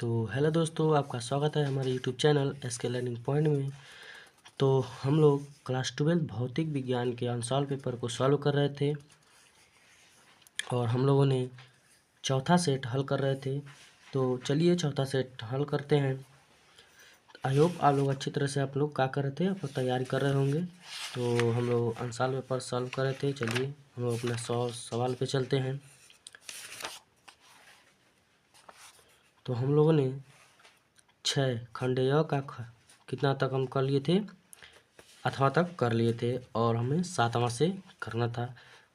तो हेलो दोस्तों, आपका स्वागत है हमारे YouTube channel SK learning point में। तो हम लोग क्लास 12 भौतिक विज्ञान के आंसर पेपर को सॉल्व कर रहे थे और हम लोगों ने चौथा सेट हल कर रहे थे। तो चलिए चौथा सेट हल करते हैं। आई होप आप लोग अच्छी तरह से आप लोग क्या कर रहे थे, आप लोग तैयारी कर रहे होंगे। तो हम लोग आंसर पेपर सॉल्व कर रहे थे। चलिए हम लोग अपने सवाल पे चलते हैं। तो हम लोगों ने 6 खंड य का कितना तक हम कर लिए थे, 8वां तक कर लिए थे और हमें 7वां से करना था।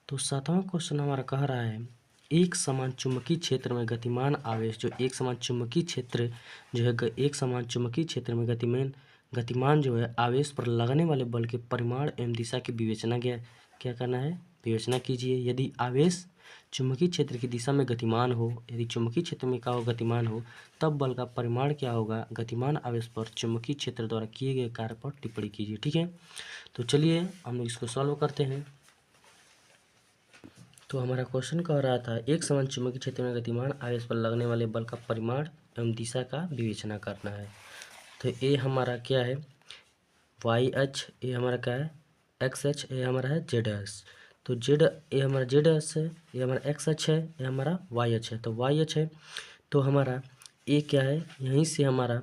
तो 7वां क्वेश्चन हमारा कह रहा है, एक समान चुंबकीय क्षेत्र में गतिमान आवेश जो एक समान चुंबकीय क्षेत्र जो है एक समान चुंबकीय क्षेत्र में गतिमान जो है आवेश पर लगने वाले बल के परिमाण एवं दिशा की विवेचना क्या करना है, विवेचना कीजिए। यदि आवेश चुंबकीय क्षेत्र की दिशा में गतिमान हो, यदि चुंबकीय क्षेत्र में क्या हो, गतिमान हो, तब बल का परिमाण क्या होगा। गतिमान आवेश पर चुंबकीय क्षेत्र द्वारा किए गए कार्य पर टिप्पणी कीजिए। ठीक है, तो चलिए हम लोग इसको सॉल्व करते हैं। तो हमारा क्वेश्चन कह रहा था, एक समान चुंबकीय क्षेत्र में गतिमान आवेश पर लगने वाले बल का परिमाण एवं दिशा का विवेचना करना है। तो ए हमारा क्या है, वाई एच, ए हमारा क्या है एक्स एच, ए हमारा है जेड एच। तो ए हमारा जेड एच है, ये हमारा एक्स एच है, ये हमारा वाई एच है। तो वाई एच है तो हमारा ए क्या है, यहीं से हमारा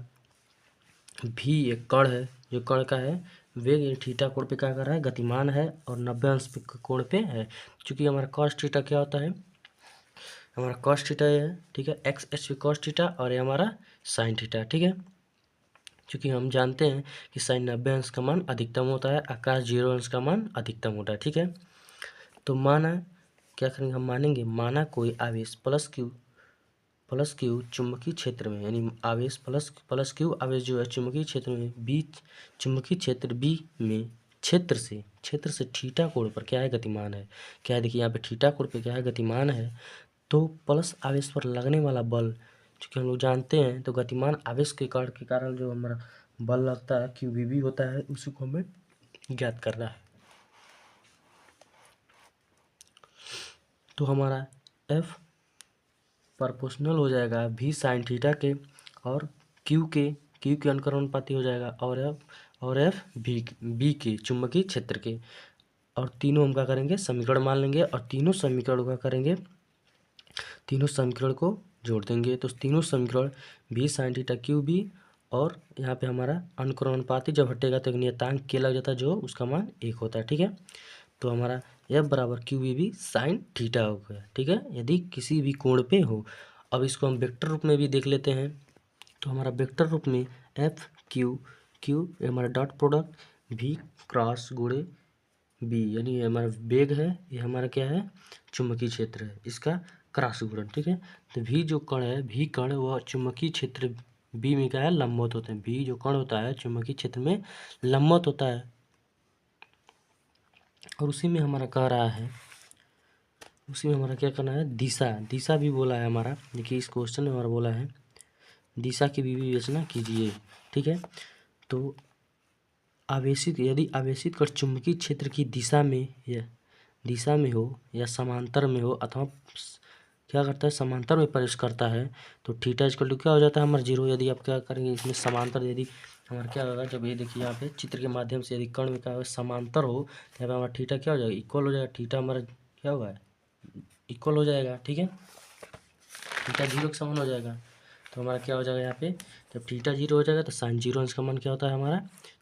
भी एक कण है, जो कण का है वेग थीटा कोण पे क्या कर रहा है, गतिमान है और 90 अंश पे कोण पे है। क्योंकि हमारा कॉस थीटा क्या होता है, हमारा कॉस थीटा है, ठीक है, एक्स एच पे कॉस थीटा और ये हमारा साइन थीटा। ठीक है, क्योंकि हम जानते हैं कि साइन 90 अंश का मान अधिकतम होता है, आकाश 0 अंश का मान अधिकतम होता है। ठीक है, तो माना क्या करेंगे, हम मानेंगे माना कोई आवेश प्लस क्यू चुंबकीय क्षेत्र में, यानी आवेश प्लस क्यू आवेश जो है चुंबकीय क्षेत्र में चुंबकीय क्षेत्र बी में क्षेत्र से थीटा कोण पर क्या है, गतिमान है। क्या है, देखिए यहाँ पे थीटा कोण पे क्या है, गतिमान है। तो प्लस आवेश पर लगने वाला बल, चूँकि हम लोग जानते हैं तो गतिमान आवेश के कारण जो हमारा बल लगता है क्यू वी होता है, उसी को हमें ज्ञात करना है। तो हमारा एफ प्रोपोर्शनल हो जाएगा भी साइन थीटा के और क्यू के अनुक्रमानुपाती हो जाएगा और एफ बी के चुंबकीय क्षेत्र के। और तीनों हम क्या करेंगे, समीकरण मान लेंगे और तीनों समीकरण क्या करेंगे, तीनों समीकरण को जोड़ देंगे। तो तीनों समीकरण भी साइन थीटा क्यू बी और यहाँ पे हमारा अनुक्रमानुपाती जब हटेगा तो एक नियतांक के लग जाता है जो उसका मान 1 होता है। ठीक है, तो हमारा एफ बराबर क्यू बी साइन थीटा हो गया। ठीक है, यदि किसी भी कोण पे हो। अब इसको हम वेक्टर रूप में भी देख लेते हैं। तो हमारा वेक्टर रूप में एफ क्यू हमारा डॉट प्रोडक्ट भी क्रॉस गुणे बी, यानी ये हमारा वेग है, ये हमारा क्या है, चुंबकीय क्षेत्र है, इसका क्रॉस गुणन। ठीक है, तो भी जो कण है, भी कण वह चुंबकीय क्षेत्र बी में क्या है, लंबवत होते हैं। भी जो कण होता है चुंबकीय क्षेत्र में लंबवत होता है और उसी में हमारा कह रहा है, उसी में हमारा क्या करना है, दिशा भी बोला है हमारा। देखिए इस क्वेश्चन में हमारा बोला है दिशा की भी विवेचना कीजिए। ठीक है, तो यदि आवेशित कण चुंबकीय क्षेत्र की दिशा में हो या समांतर में हो अथवा क्या करता है, समांतर में प्रवेश करता है, तो थीटा इक्वल टू क्या हो जाता है, हमारा 0। यदि आप क्या करेंगे इसमें समांतर, यदि हमारा क्या होगा, जब ये देखिए यहाँ पे चित्र के माध्यम से यदि कण में क्या होगा, समांतर हो तो यहाँ पे हमारा थीटा क्या हो जाएगा, इक्वल हो जाएगा। थीटा हमारा क्या होगा, इक्वल हो जाएगा। ठीक है, थीटा 0 के समान हो जाएगा। तो हमारा क्या हो जाएगा, यहाँ पे जब थीटा 0 हो जाएगा तो साइन 0 अंश का मान क्या होता है, हमारा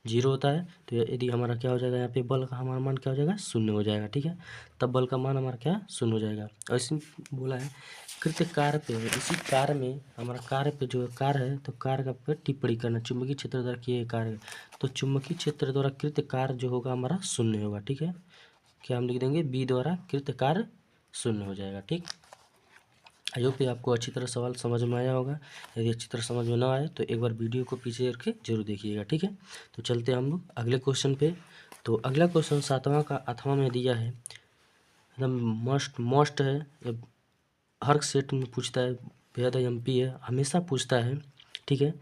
0 होता है। तो यदि हमारा क्या हो जाएगा, यहाँ पे बल का हमारा मान क्या हो जाएगा, 0 हो जाएगा। ठीक है, तब बल का मान हमारा क्या 0 हो जाएगा। और इसी बोला है कृत्य कार्य पे, इसी कार्य में हमारा कार्य पे जो कार्य है, तो कार्य का पे टिप्पणी करना, चुंबकीय क्षेत्र द्वारा किए गए कार्य। तो चुंबकीय क्षेत्र द्वारा कृत्य कार्य जो होगा हमारा 0 होगा। ठीक है, क्या हम लिख देंगे, बी द्वारा कृत्य कार्य 0 हो जाएगा। ठीक, आई होप आपको अच्छी तरह सवाल समझ में आया होगा। यदि अच्छी तरह समझ में ना आए तो एक बार वीडियो को पीछे रख के जरूर देखिएगा। ठीक है, तो चलते हैं हम लोग अगले क्वेश्चन पे। तो अगला क्वेश्चन 7वां का 8वां में दिया है, एकदम मस्ट है, हर सेट में पूछता है, बेहद एमपी है, हमेशा पूछता है। ठीक है,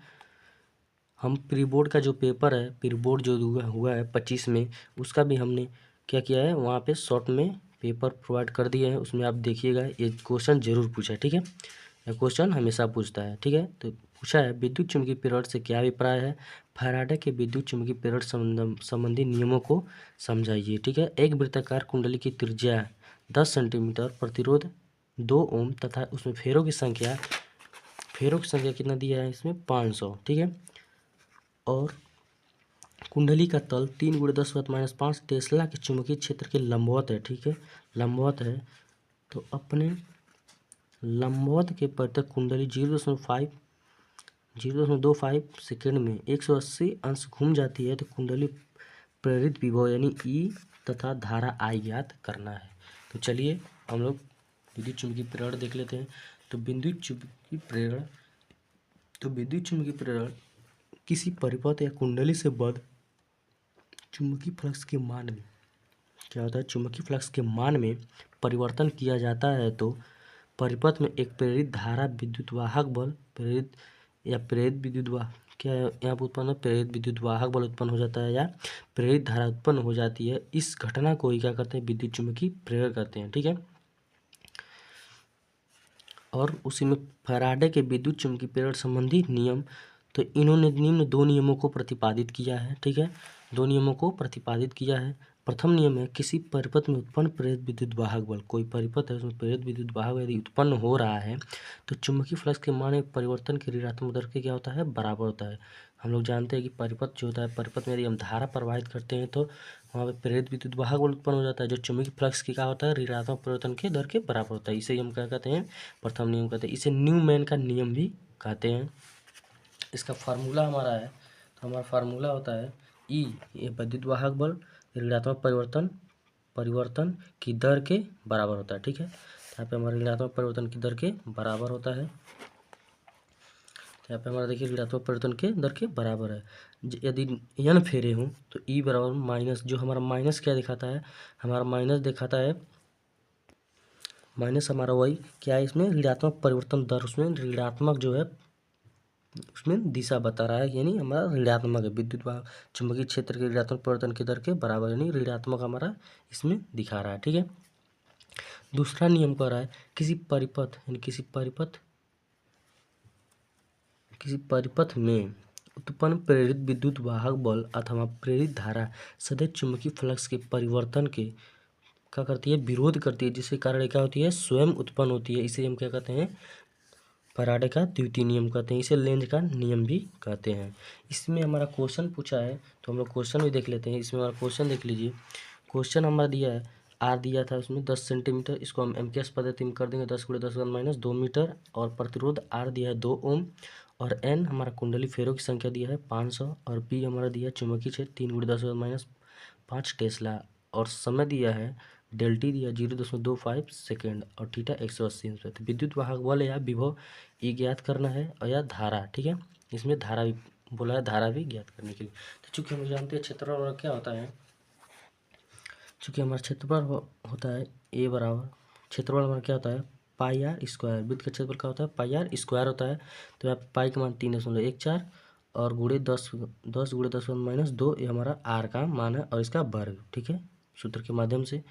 हम प्री बोर्ड का जो पेपर है, प्री बोर्ड जो हुआ है 25 में, उसका भी हमने क्या किया है, वहाँ पे शॉर्ट में पेपर प्रोवाइड कर दिए हैं, उसमें आप देखिएगा, ये क्वेश्चन जरूर पूछा है। ठीक है, यह क्वेश्चन हमेशा पूछता है। ठीक है, तो पूछा है विद्युत चुम्बकीय प्रेरण से क्या अभिप्राय है। फैराडे के विद्युत चुम्बकीय प्रेरण संबंधी नियमों को समझाइए। ठीक है, एक वृत्ताकार कुंडली की त्रिज्या 10 सेंटीमीटर, प्रतिरोध 2 ओम तथा उसमें फेरों की संख्या कितना दिया है इसमें 500। ठीक है, और कुंडली का तल 3 × 10⁻⁵ टेस्ला के चुंबकीय क्षेत्र के लंबवत है। ठीक है, लंबवत है, तो अपने लंबवत के परितः कुंडली 0.25 सेकेंड में 180 अंश घूम जाती है। तो कुंडली प्रेरित विभव यानी ई तथा धारा आई ज्ञात करना है। तो चलिए हम लोग विद्युत चुम्बकीय प्रेरण देख लेते हैं। तो विद्युत चुम्बकीय प्रेरण किसी परिपथ या कुंडली से बद्ध चुंबकीय फ्लक्स के मान में क्या होता है, चुंबकीय फ्लक्स के मान में परिवर्तन किया जाता है। तो परिपथ में एक प्रेरित धारा विद्युत वाहक बल प्रेरित विद्युत वाहक क्या है यहाँ पर उत्पन्न, प्रेरित विद्युत वाहक बल उत्पन्न हो जाता है या प्रेरित धारा उत्पन्न हो जाती है। इस घटना को ही क्या करते हैं, विद्युत चुम्बकीय प्रेरण करते हैं। ठीक है, और उसी में फैराडे के विद्युत चुम्बकीय प्रेरण संबंधी नियम, तो इन्होंने निम्न 2 नियमों को प्रतिपादित किया है। ठीक है, 2 नियमों को प्रतिपादित किया है। प्रथम नियम है किसी परिपथ में उत्पन्न प्रेरित विद्युत वाहक बल, कोई परिपथ है उसमें प्रेरित विद्युत वाहक यदि उत्पन्न हो रहा है तो चुंबकीय फ्लक्स के मान में परिवर्तन के ऋणात्मक दर के क्या होता है, बराबर होता है। हम लोग जानते हैं कि परिपथ जो होता है, परिपथ में यदि हम धारा प्रवाहित करते हैं तो वहाँ पे प्रेरित विद्युत वाहक बल उत्पन्न हो जाता है, जो चुंबकीय फ्लक्स की क्या होता है, ऋणात्मक परिवर्तन के दर के बराबर होता है। इसे हम क्या कहते हैं, प्रथम नियम कहते हैं। इसे न्यूमैन का नियम भी कहते हैं। इसका फार्मूला हमारा है, तो हमारा फार्मूला होता है ई, ये विद्युत वाहक बल ऋणात्मक परिवर्तन की दर के बराबर होता है। ठीक है, यहाँ पे हमारा ऋणात्मक परिवर्तन की दर के बराबर होता है। यहाँ पे हमारा देखिए ऋणात्मक परिवर्तन के दर के बराबर है। यदि n फेरे हों तो ई बराबर माइनस, जो हमारा माइनस क्या दिखाता है, हमारा माइनस दिखाता है, माइनस हमारा वही क्या है, इसमें ऋणात्मक परिवर्तन दर, उसमें ऋणात्मक जो है उसमें दिशा बता रहा है, यानी हमारा ऋणात्मक है। विद्युत चुंबकीय क्षेत्र के ऋणात्मक परिवर्तन की दर के बराबर, यानी ऋणात्मक हमारा इसमें दिखा रहा है। ठीक है, दूसरा नियम कह रहा है किसी परिपथ में उत्पन्न प्रेरित विद्युत वाहक बल अथवा प्रेरित धारा सदैव चुंबकीय फ्लक्स के परिवर्तन के क्या करती है, विरोध करती है, जिसके कारण क्या होती है, स्वयं उत्पन्न होती है। इसे हम क्या कहते हैं, फैराडे का द्वितीय नियम कहते हैं। इसे लेंज का नियम भी कहते हैं। इसमें हमारा क्वेश्चन पूछा है, तो हम लोग क्वेश्चन भी देख लेते हैं। इसमें हमारा क्वेश्चन देख लीजिए। क्वेश्चन हमारा दिया है, आर दिया था उसमें 10 सेंटीमीटर, इसको हम एमकेएस पद्धति में कर देंगे, 10 × 10⁻² मीटर, और प्रतिरोध आर दिया है 2 ओम, और एन हमारा कुंडली फेरों की संख्या दिया है 500, और पी हमारा दिया है चुंबकीय क्षेत्र 3 × 10⁻5 टेस्ला, और समय दिया है डेल्टी दिया 0.25 सेकेंड, और थीटा 180 अंश। तो विद्युत वाहक बल या विभव ये ज्ञात करना है, और या धारा। ठीक है, इसमें धारा भी बोला है, धारा भी ज्ञात करने के लिए। तो चूंकि हम जानते हैं क्षेत्रफल क्या होता है, चूँकि हमारा क्षेत्रफल होता है ए बराबर, क्षेत्रफल हमारा क्या होता है, पाई आर स्क्वायर। वृत्त का क्षेत्रफल क्या होता है, पाई आर स्क्वायर होता है। तो यहाँ पाई का मान 3.14 और गुणे 10 × 10⁻², ये हमारा आर का मान है और इसका वर्ग। ठीक है, सूत्र के माध्यम से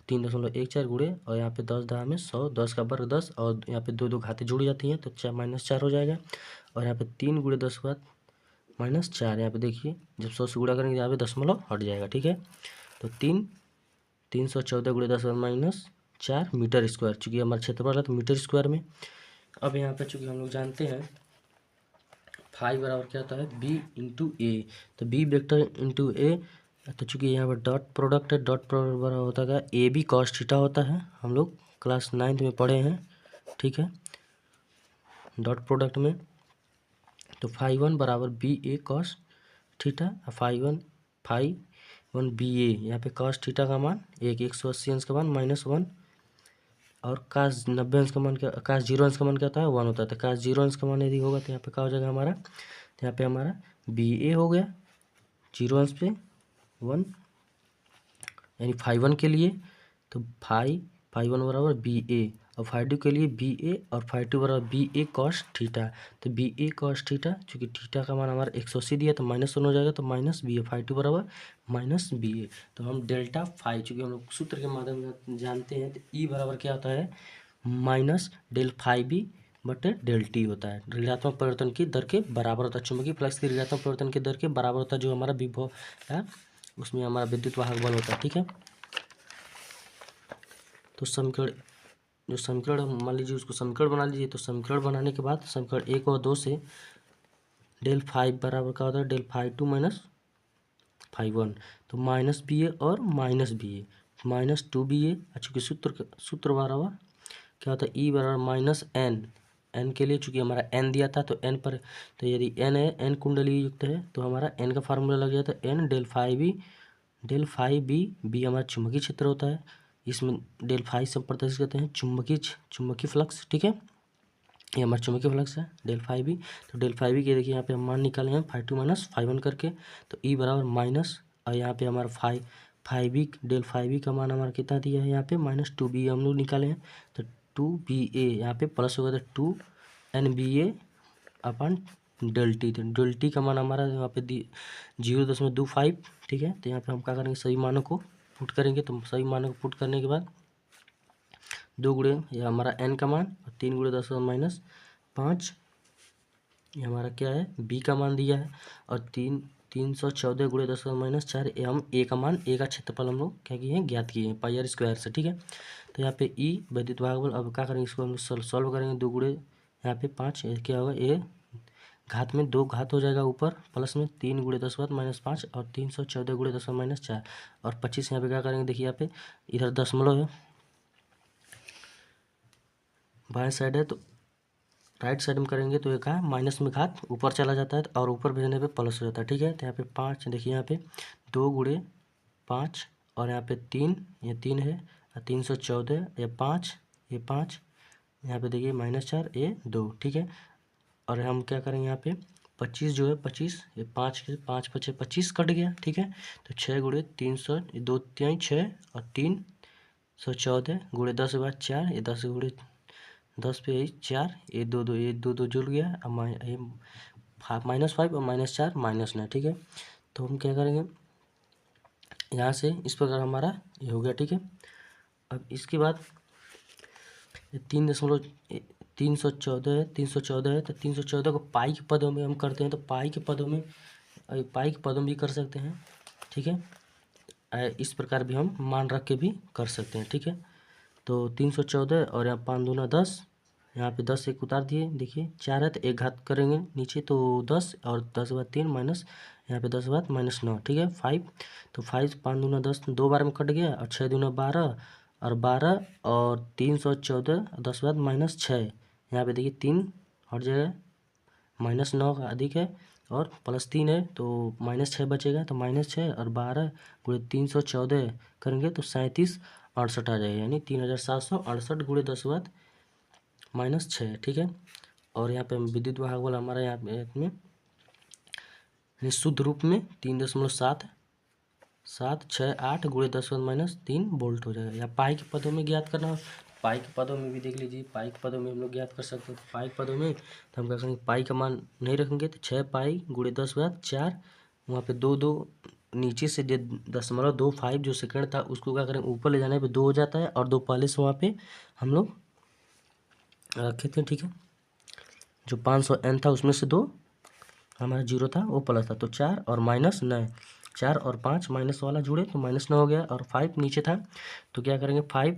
3.14 गुणे, और यहाँ पे 10 10 में 100, 10 का वर्ग 10, और यहाँ पे 2 घातें जुड़ जाती हैं तो -4 हो जाएगा, और यहाँ पे 3 × 10 के बाद -4, यहाँ पे देखिए जब 100 से गुणा करेंगे यहाँ पे दशमलव हट जाएगा। ठीक है, तो 314 × 10⁻4 मीटर स्क्वायर, चूँकि हमारा क्षेत्रफल है तो मीटर स्क्वायर में। अब यहाँ पे चूँकि हम लोग जानते हैं फाई बराबर क्या होता है, बी इंटू ए, तो बी वेक्टर इंटू ए, तो चूँकि यहाँ पर डॉट प्रोडक्ट है, डॉट प्रोडक्ट बराबर होता है ए बी कॉस थीटा होता है, हम लोग क्लास 9th में पढ़े हैं। ठीक है, डॉट प्रोडक्ट में, तो φ1 बराबर बी ए कॉस थीटा, φ1 बी ए, यहाँ पे कॉस थीटा का मान 180 अंश का मान -1, और कास 90 अंश का मान क्या, कास 0 अंश का मान क्या होता है, 1 होता है। तो कास 0 अंश का मान यदि होगा तो यहाँ पे क्या हो जाएगा हमारा, तो यहाँ पे हमारा बी ए हो गया 0 अंश पे 1, यानी φ1 के लिए, तो φ1 बराबर बी ए, और φ2 के लिए बी ए, और φ2 बराबर बी ए कॉस थीटा। तो बी ए कॉस थीटा, चूँकि थीटा का मान हमारा 180 दिया तो -1 हो जाएगा, तो माइनस बी ए, φ2 बराबर माइनस बी ए। तो हम डेल्टा फाई, चूँकि हम लोग सूत्र के माध्यम से जानते हैं, तो ई बराबर क्या होता है, माइनस डेल फाई बी बटे डेल टी होता है। ऋणात्मक परिवर्तन की दर के बराबर होता है। चुंबकीय फ्लक्स की ऋणात्मक परिवर्तन की दर के बराबर होता है जो हमारा विभव है, उसमें हमारा विद्युत वाहक बल होता है। ठीक है, तो समीकरण मान लीजिए, उसको समीकरण बना लीजिए। तो समीकरण बनाने के बाद समीकरण 1 और 2 से डेल फाइव बराबर क्या होता है, del five two minus five one, तो माइनस बी ए और minus B A, minus two B A. चूँकि सूत्र बराबर क्या होता है, ई बराबर माइनस एन, एन के लिए चूँकि हमारा एन दिया था तो एन पर, तो यदि एन है, एन कुंडली युक्त है, तो हमारा एन का फार्मूला लग जाता है N del phi B, B हमारा चुंबकीय क्षेत्र होता है, इसमें डेल फाइव से प्रदर्शित करते हैं चुंबकीय फ्लक्स। ठीक है, ये हमारा चुंबकीय फ्लक्स है डेल फाइव बी। तो डेल फाइव बी के देखिए यहाँ पे हम मान निकाले हैं phi two minus five one करके, तो ई बराबर माइनस, और यहाँ पे हमारा phi B, del phi B का मान हमारा कितना दिया है यहाँ पे माइनस टू बी हम लोग निकाले हैं, तो टू बी ए यहाँ पे प्लस होगा, तो टू एन बी ए अपन डेल टी, तो डेल टी का मान हमारा यहाँ पे 0.25। ठीक है, तो यहाँ पे हम क्या करेंगे, सभी मानों को पुट करेंगे। तो सभी मानों को पुट करने के बाद 2 गुणे ये हमारा एन का मान, और 3 गुणे 10 माइनस 5 ये हमारा क्या है, बी का मान दिया है, और 314 गुणे 10 माइनस 4 ये हम ए का मान, ए का क्षेत्रफल हम लोग क्या किए हैं, ज्ञात किए हैं पाई आर स्क्वायर से। ठीक है, तो यहाँ पे ई विद्युत वाहक बल, अब क्या करेंगे, इसको हम लोग सॉल्व करेंगे। 2 गुणे यहाँ पे 5 क्या होगा, ए घात में 2 घात हो जाएगा ऊपर, प्लस में 3 गुणे 10 माइनस 5, और 314 गुणे 10 माइनस 4, और 25 यहाँ पे क्या करेंगे, देखिए यहाँ पे इधर दशमलव है, बाएं साइड है, तो राइट साइड में करेंगे तो ये क्या है, माइनस में घात ऊपर चला जाता है, और ऊपर भेजने पे प्लस हो जाता है। ठीक है, तो यहाँ पे 5 देखिए, यहाँ पे 2 गुणे 5, और यहाँ पे 3, ये 3 है, और 314 ये 5, ये 5, यहाँ पे देखिए माइनस 4 ये 2। ठीक है, और हम क्या करेंगे यहाँ पे 25 जो है 25, ये 5 के 5 पचे 25 कट गया। ठीक है, तो 6 गुणे 300, 2 3 6, और 314 गुणे 10 के बाद 4, ये 10 गुणे 10 पे यही 4, ये 2 ये 2 जुड़ गया, अब माइनस 5 और माइनस 4 माइनस 9। ठीक है, तो हम क्या करेंगे यहाँ से, इस प्रकार हमारा ये हो गया। ठीक है, अब इसके बाद 314 है, 314 है, तो 314 को पाई के पदों में हम करते हैं, तो पाई के पदों में भी कर सकते हैं। ठीक है, इस प्रकार भी हम मान रख के भी कर सकते हैं। ठीक है, तो 314 और यहाँ 5 दूना 10, यहाँ पे 10 एक उतार दिए, देखिए 4 है तो एक घात करेंगे नीचे, तो 10, और 10 के बाद 3 माइनस, यहाँ पे 10 के बाद माइनस 9। ठीक है, 5, तो 5 5 दूना 10 2 बार में कट गया, और 6 दूना 12, और 12 और 314, 10 के बाद माइनस 6, यहाँ पे देखिए 3 हट जाएगा, माइनस 9 का अधिक है, और प्लस 3 है, तो माइनस 6 बचेगा, तो माइनस 6 और 12 गुणे 314 करेंगे तो 3768 आ जाएगा, यानी 3768 गुणे 10 बाद माइनस 6। ठीक है, और यहाँ पे विद्युत वाहक बल हमारा यहाँ में शुद्ध रूप में 3.768 गुणे 10 माइनस 3 वोल्ट हो जाएगा। या पाई के पदों में ज्ञात करना, पाई के पदों में भी देख लीजिए, पाई के पदों में हम लोग ज्ञात कर सकते हैं। तो पाई के पदों में तो हम क्या करेंगे, पाई का मान नहीं रखेंगे, तो 6 पाई गुणे 10 बाद 4, वहाँ पे 2 नीचे से 0.25 जो सेकंड था उसको क्या करेंगे, ऊपर ले जाने पे 2 हो जाता है, और 2 पहले से वहाँ पे हम लोग रखे थे। ठीक है, जो 500 n था उसमें से 2 हमारा 0 था वो प्लस था, तो 4 और माइनस 9, 4 और 5 माइनस वाला जुड़े तो माइनस 9 हो गया, और 5 नीचे था, तो क्या करेंगे 5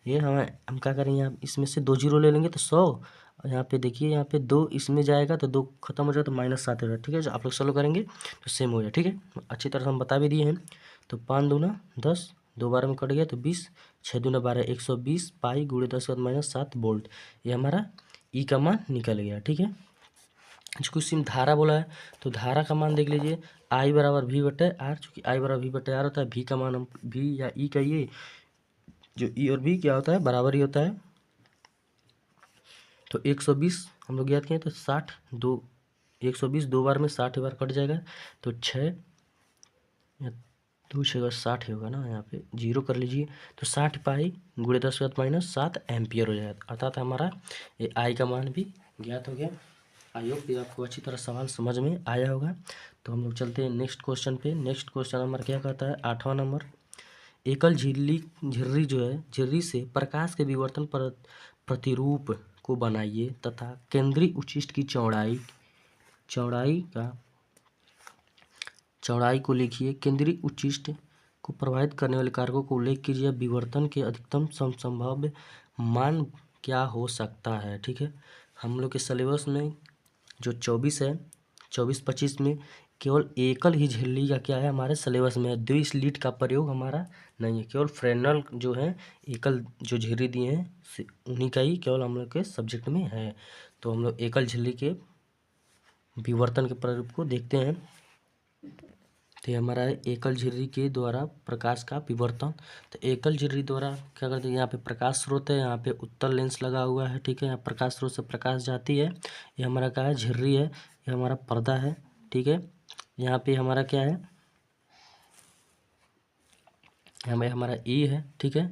ये हम क्या करेंगे, यहाँ इसमें से 2 जीरो ले लेंगे तो 100, और यहाँ पे देखिए यहाँ पे 2 इसमें जाएगा तो 2 खत्म हो जाएगा, तो माइनस 7 हो जाएगा। ठीक है, जो आप लोग सॉल्व करेंगे तो सेम हो जाए। ठीक है, अच्छी तरह से हम बता भी दिए हैं। तो 5 दूना 10, 2 बार में कट गया तो 20, 6 दूना 12, 120 पाई गुणे 10 माइनस 7 वोल्ट, ये हमारा ई का मान निकल गया। ठीक है, कुछ धारा बोला है, तो धारा का मान देख लीजिए, आई बराबर वी बटे आर, चूँकि आई बराबर वी बटे आर होता है, वी का मान हम वी या ई कहिए, जो ई और वी क्या होता है, बराबर ही होता है। तो 120 हम लोग याद किए, तो 60 120 2 बार में 60 बार कट जाएगा, तो 6 या 2 6 60 ही होगा ना, यहाँ पे 0 कर लीजिए, तो 60 पाई गुणे 10 माइनस 7 एम्पियर हो जाएगा, अर्थात हमारा ये आई का मान भी ज्ञात हो गया। आई होप कि आपको अच्छी तरह सवाल समझ में आया होगा। तो हम लोग चलते हैं नेक्स्ट क्वेश्चन पे। नेक्स्ट क्वेश्चन हमारा क्या कहता है, 8वां नंबर, एकल झिर्री जो है, झिर्री से प्रकाश के विवर्तन पर प्रतिरूप को बनाइए तथा केंद्रीय उच्छिष्ट की चौड़ाई को लिखिए। केंद्रीय उच्छिष्ट को प्रभावित करने वाले कारकों को उल्लेख कीजिए। विवर्तन के अधिकतम संभाव्य मान क्या हो सकता है। ठीक है, हम लोग के सिलेबस में जो 24 है, 24-25 में केवल एकल ही झिल्ली का क्या है हमारे सिलेबस में है। द्विस्लिट का प्रयोग हमारा नहीं है, केवल फ्रेनल जो है एकल जो झिल्ली दिए हैं उन्हीं का ही केवल हम लोग के सब्जेक्ट में है। तो हम लोग एकल झिल्ली के विवर्तन के प्रयोग को देखते हैं। तो ये हमारा है एकल झिल्ली के द्वारा प्रकाश का विवर्तन। तो एकल झिल्ली द्वारा क्या करते हैं, यहाँ पे प्रकाश स्रोत है, यहाँ पे उत्तल लेंस लगा हुआ है। ठीक है, यहाँ प्रकाश स्रोत से प्रकाश जाती है। ये हमारा क्या है, झिल्ली है, ये हमारा पर्दा है। ठीक है, यहाँ पे हमारा क्या है, हमें हमारा ई है। ठीक है,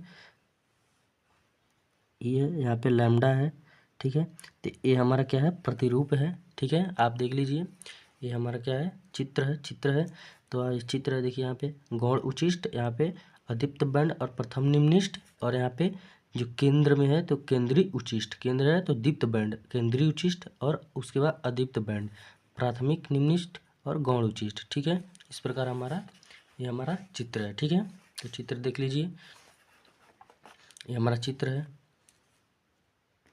ई है, यहाँ पे लैम्डा है। ठीक है, तो ये हमारा क्या है, प्रतिरूप है। ठीक है, आप देख लीजिए, ये हमारा क्या है, चित्र है। तो चित्र है, देखिए यहाँ पे गौण उच्छिष्ट, यहाँ पे अदीप्त बैंड और प्रथम निम्निष्ट, और यहाँ पे जो केंद्र में है तो केंद्रीय उच्छिष्ट, केंद्र है तो दीप्त बैंड, केंद्रीय उच्छिष्ट, और उसके बाद अदीप्त बैंड, प्राथमिक निम्निष्ट और गौण उच्छिष्ट। ठीक है, इस प्रकार ये हमारा चित्र है। ठीक है, तो चित्र देख लीजिए, ये हमारा चित्र है।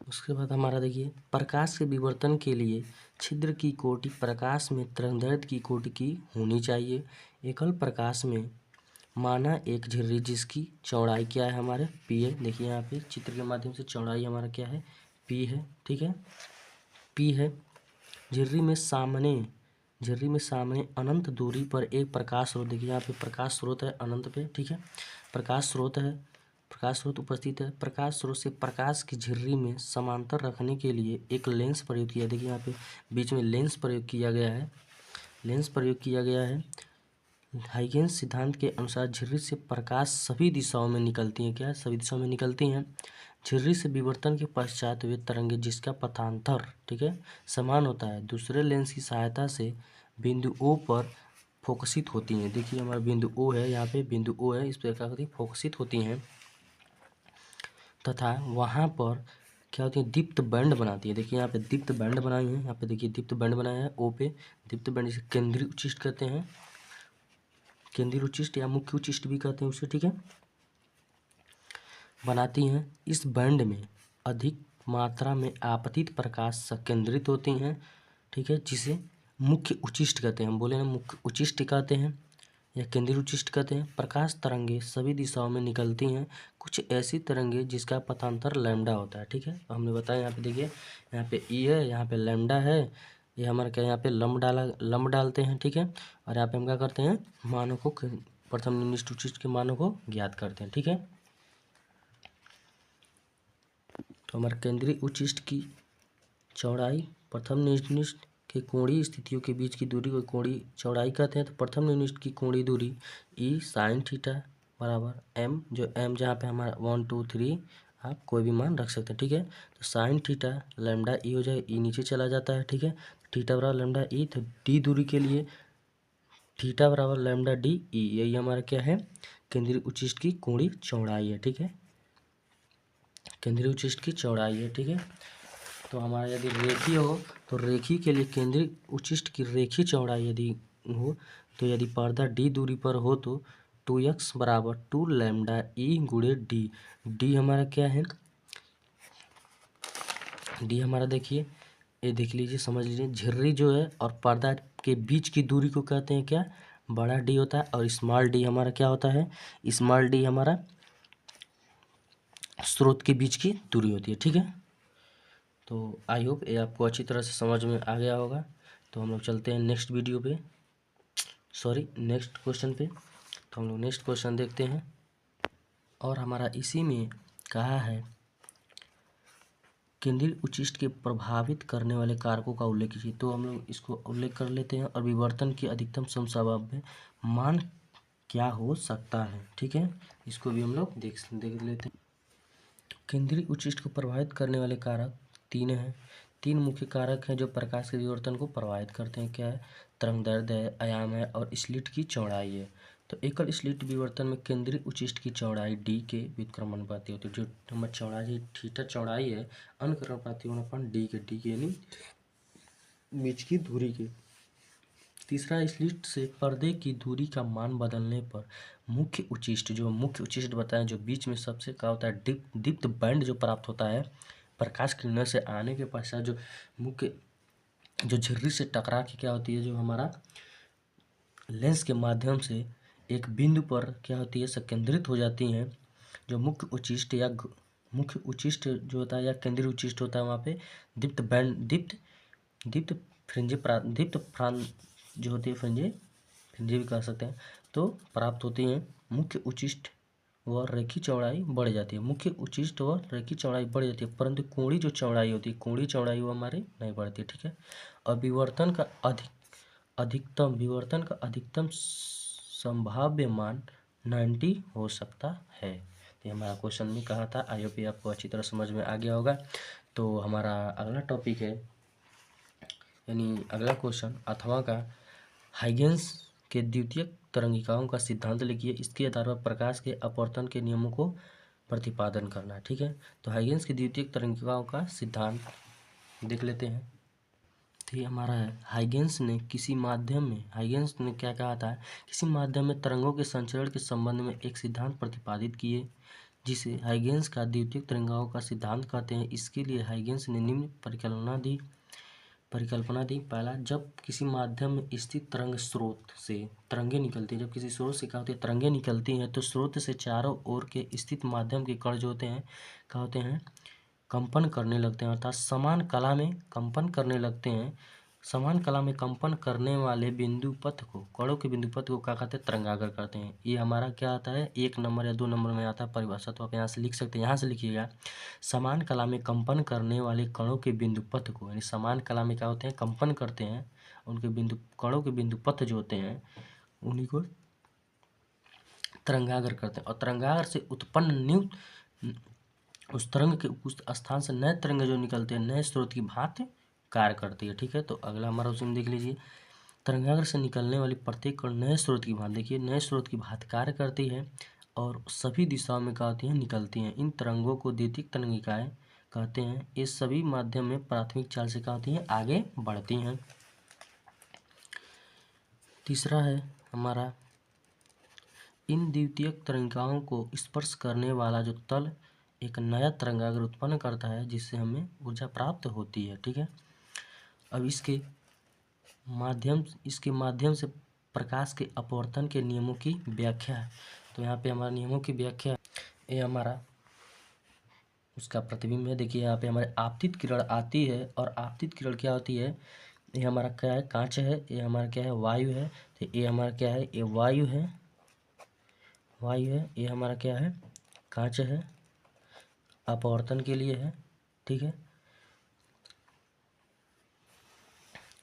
उसके बाद हमारा देखिए, प्रकाश के विवर्तन के लिए छिद्र की कोटि प्रकाश में तरंगदैर्ध्य की कोटि की होनी चाहिए। एकल प्रकाश में माना एक झिल्ली जिसकी चौड़ाई क्या है हमारे पी है। देखिए यहाँ पे चित्र के माध्यम से चौड़ाई हमारा क्या है, पी है। ठीक है, पी है। झिल्ली में सामने अनंत दूरी पर एक प्रकाश स्रोत, देखिए यहाँ पे प्रकाश स्रोत है अनंत पे। ठीक है, प्रकाश स्रोत उपस्थित है। प्रकाश स्रोत से प्रकाश की झिल्ली में समांतर रखने के लिए एक लेंस प्रयोग किया। देखिए यहाँ पे बीच में लेंस प्रयोग किया गया है। हाइगेंस सिद्धांत के अनुसार झिल्ली से प्रकाश सभी दिशाओं में निकलती हैं। क्या सभी दिशाओं में निकलती हैं। झिल्ली से विवर्तन के पश्चात वे तरंगे जिसका पथांतर, ठीक है, समान होता है, दूसरे लेंस की सहायता से बिंदु O पर फोकसित होती हैं। देखिए हमारा बिंदु O है, यहाँ पे बिंदु O है, इस पर क्या करती है, फोकसित होती हैं तथा वहाँ पर क्या होती है, दीप्त बैंड बनाती है। देखिए यहाँ पे दीप्त बैंड बनाई है, यहाँ पे देखिए दीप्त बैंड बनाया है O पे, दीप्त बैंड जिसे केंद्रीय उच्छिष्ट कहते हैं, केंद्रीय उच्छिष्ट या मुख्य उच्छिष्ट भी कहते हैं उसे। ठीक है, बनाती हैं। इस बैंड में अधिक मात्रा में आपतित प्रकाश संकेंद्रित होती हैं। ठीक है, जिसे मुख्य उच्छिष्ट कहते हैं। हम बोले ना, मुख्य उच्छिष्ट कहते हैं या केंद्रीय उच्छिष्ट कहते हैं। प्रकाश तरंगे सभी दिशाओं में निकलती हैं। कुछ ऐसी तरंगे जिसका पथांतर लैम्डा होता है। ठीक है, हमने बताया, यहाँ पे देखिए, यहाँ पे ई है, यहाँ पे लैम्डा है, ये हमारा क्या, यहाँ पे लंब डालते हैं। ठीक है, और यहाँ पे हम क्या करते हैं, मानों को, प्रथम निम्निष्ट उच्छिष्ट के मानों को ज्ञात करते हैं। ठीक है, तो हमारे केंद्रीय उच्छिष्ट की चौड़ाई प्रथम निम्निष्ट के कोणीय स्थितियों के बीच की दूरी को कोणीय चौड़ाई कहते हैं। तो प्रथम निम्निष्ट की कोणीय दूरी ई साइन थीटा बराबर एम, जो एम जहाँ पे हमारा 1 2 3 आप कोई भी मान रख सकते हैं। ठीक है, तो साइन थीटा लैम्डा ई हो जाए, ई नीचे चला जाता है। ठीक है, थीटा बराबर लैम्डा ई, तो डी दूरी के लिए थीटा बराबर लैम्डा डी ई, यही हमारा क्या है, केंद्रीय उच्छिष्ट की कोणीय चौड़ाई है। ठीक है, केंद्रीय उच्छिष्ट की चौड़ाई है। ठीक है, तो हमारा यदि रेखीय हो तो रेखीय के लिए केंद्रीय उच्छिष्ट की रेखीय चौड़ाई यदि हो, तो यदि पर्दा डी दूरी पर हो तो 2x बराबर 2 लैम्डा ई गुणे डी। डी हमारा क्या है, डी हमारा देखिए, ये देख लीजिए, समझ लीजिए, झिर्री जो है और पर्दा के बीच की दूरी को कहते हैं क्या, बड़ा डी होता है, और स्मॉल डी हमारा क्या होता है, स्मॉल डी हमारा स्रोत के बीच की दूरी होती है। ठीक है, तो आई होप ये आपको अच्छी तरह से समझ में आ गया होगा। तो हम लोग चलते हैं नेक्स्ट वीडियो पे, नेक्स्ट क्वेश्चन पे। तो हम लोग नेक्स्ट क्वेश्चन देखते हैं, और हमारा इसी में कहा है, केंद्रीय उच्छिष्ट के प्रभावित करने वाले कारकों का उल्लेख कीजिए। तो हम लोग इसको उल्लेख कर लेते हैं, और विवर्तन की अधिकतम संभाव्य मान क्या हो सकता है। ठीक है, इसको भी हम लोग देख लेते हैं। केंद्रीय उच्छिष्ट को प्रभावित करने वाले कारक 3 हैं। 3 मुख्य कारक हैं जो प्रकाश के विवर्तन को प्रभावित करते हैं। क्या है, तरंगदैर्ध्य है, आयाम है, और स्लिट की चौड़ाई है। तो एकल स्लिट विवर्तन में केंद्रीय उचिष्ट की चौड़ाई d के व्युत्क्रमानुपाती होती है। जो हमारी चौड़ाई थीटा चौड़ाई है अनुक्रमानुपाती अपन d के यानी बीच की दूरी के। तीसरा, स्लिट से पर्दे की दूरी का मान बदलने पर मुख्य उचिष्ट, जो मुख्य उचिष्ट बताएं जो बीच में सबसे क्या होता है दीप्त बैंड जो प्राप्त होता है प्रकाश किरणों से आने के पश्चात, जो मुख्य जो झिर्री से टकरा के क्या होती है जो हमारा लेंस के माध्यम से एक बिंदु पर क्या होती है संकेंद्रित हो जाती हैं। जो मुख्य उचिष्ट या मुख्य उचिष्ट जो होता है या केंद्रीय उचिष्ट होता है वहाँ पे दीप्त बैंड दीप्त फ्रांज जो होती है फ्रिंजे भी कह सकते हैं, तो प्राप्त होती हैं। मुख्य उचिष्ट व रेखी चौड़ाई बढ़ जाती है। मुख्य उचिष्ट व रेखी चौड़ाई बढ़ जाती है, परंतु कोणीय जो चौड़ाई होती है कोणीय चौड़ाई वो हमारी नहीं बढ़ती है। ठीक है। और विवर्तन का अधिकतम संभाव्य मान 90 हो सकता है। तो हमारा क्वेश्चन में कहा था, आई होप आपको अच्छी तरह समझ में आ गया होगा। तो हमारा अगला टॉपिक है यानी अगला क्वेश्चन अथवा का हाइगेंस के द्वितीयक तरंगिकाओं का सिद्धांत लिखिए, इसके आधार पर प्रकाश के अपवर्तन के नियमों को प्रतिपादन करना। ठीक है। तो हाइगेंस की द्वितीयक तरंगिकाओं का सिद्धांत देख लेते हैं। तो ये हमारा है हाइगेंस ने क्या कहा था, किसी माध्यम में तरंगों के संचरण के संबंध में एक सिद्धांत प्रतिपादित किए जिसे हाइगेंस का द्वितीयक तरंगिकाओं का सिद्धांत कहते हैं। इसके लिए हाइगेंस ने निम्न परिकल्पना दी। पहला, जब किसी माध्यम में स्थित तरंग स्रोत से तरंगे निकलती हैं, जब किसी स्रोत से क्या होती है तरंगे निकलती हैं, तो स्रोत से चारों ओर के स्थित माध्यम के कण जो होते हैं क्या होते हैं कंपन करने लगते हैं, अर्थात समान कला में कंपन करने लगते हैं। समान कला में कंपन करने वाले बिंदु पथ को कणों के बिंदु पथ को क्या कहते हैं तरंगाग्र कहते हैं। ये हमारा क्या आता है 1 नंबर या 2 नंबर में आता है परिभाषा, तो आप यहाँ से लिख सकते हैं। यहाँ से लिखिएगा समान कला में कंपन करने वाले कणों के बिंदु पथ को, यानी समान कला में क्या होते हैं कंपन करते हैं उनके कणों के बिंदु पथ जो होते हैं उन्हीं को तरंगाग्र करते हैं। और तरंगाग्र से उत्पन्न उस तरंग के उस स्थान से नए तरंग जो निकलते हैं नए स्रोत की भांति कार्य करती है। ठीक है। तो अगला हमारा उसमें देख लीजिए, तरंगाग्र से निकलने वाली प्रत्येक कण नए स्रोत की भांति, देखिए नए स्रोत की भांति कार्य करती है और सभी दिशाओं में क्या होती हैं निकलती हैं। इन तरंगों को द्वितीयक तरंगिकाएं कहते हैं। ये सभी माध्यम में प्राथमिक चाल से क्या होती हैं आगे बढ़ती हैं। तीसरा है हमारा, इन द्वितीयक तरंगिकाओं को स्पर्श करने वाला जो तल एक नया तरंगाग्र उत्पन्न करता है जिससे हमें ऊर्जा प्राप्त होती है। ठीक है। अब इसके माध्यम से प्रकाश के अपवर्तन के नियमों की व्याख्या है। तो यहाँ पे हमारा नियमों की व्याख्या, ये हमारा उसका प्रतिबिंब है। देखिए यहाँ पे हमारे आपतित किरण आती है और आपतित किरण क्या होती है, ये हमारा क्या है कांच है, ये हमारा क्या है वायु है। तो ये हमारा क्या है ये वायु है, ये हमारा क्या है कांच है, अपवर्तन के लिए है। ठीक है।